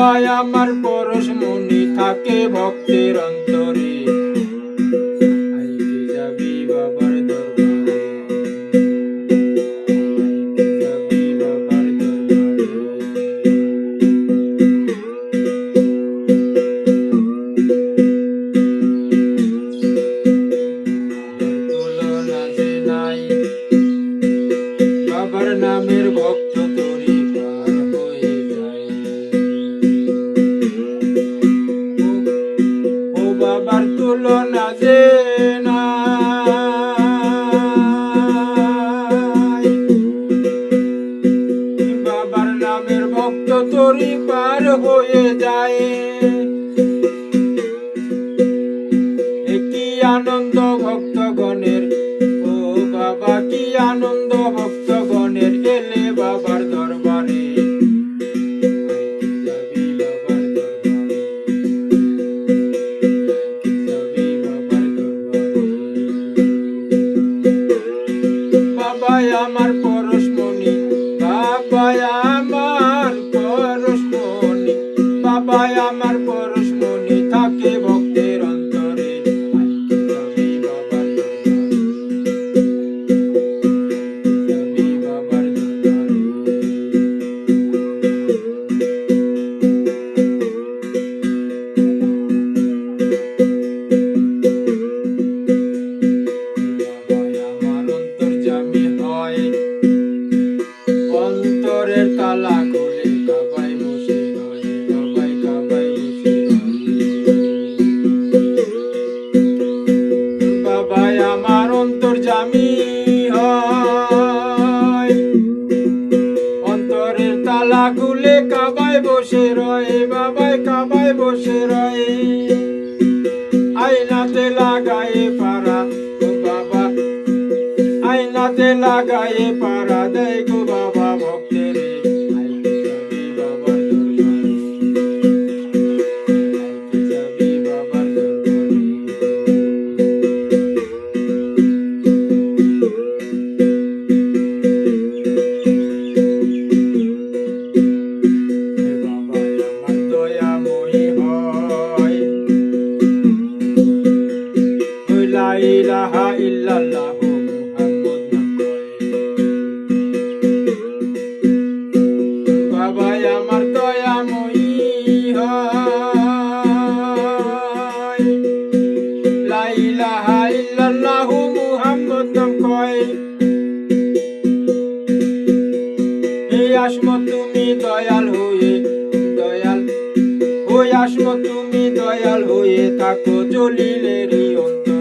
বাবাই আমার পরশমণি থাকে ভক্তের অন্তরে। আইকে যাবি বাবার দরবারে, আইকে যাবি বাবার দরবারে। তুলনা যে নাই, বাবার নামের ভক্ত তরি পার হয়ে যায়। ও বাবার তুলনা যে নাই, বাবার নামের ভক্ত তরি পার হয়ে যায়। কি আনন্দ ভক্তগণের, ও বাবা কি আনন্দ ভক্তগণের এলে বাবার দরবারে। আইকে যাবি বাবার দরবারে, আইকে যাবি বাবার দরবারে। বাবাই আমার পরশমণি, বাবাই আমার পরশমণি, বাবাই আমার পরশমণি থাকে ভক্তের অন্তরে। আইকে যাবি বাবার দরবারে, যাবি বাবার দরবারে। বাবাই আমার অন্তর্যামী হয়, অন্তরের তালা খুলে কাবায় বসে রয়, বাবাই কাবায় বসে রয়। বাবাই আমার অন্তর্যামী হয়, অন্তরের তালা খুলে কাবায় বসে রয়, বাবাই কাবায় বসে রয়। আয়নাতে লাগায়ে পারা, ও বাবা আয়নাতে লাগায়ে পারা দেয় গো বাবা ভক্তের। আইকে যাবি বাবার দরবারে, আইকে যাবি বাবার দরবারে। বাবাই আমার দয়াময়ী হয়, ওই লা ইলাহা ইল্লাল্লাহু মুহাম্মদ নাম কয়। বাবাই আমার দয়াময়ী হয়, লা ইলাহা ইল্লাল্লাহু মুহাম্মদ নাম কয়। এই আসমত তুমি দয়াল হয়ে, দয়াল ওই আসমত তুমি দয়াল হয়ে থাকো জলিলেরই অন্তরে।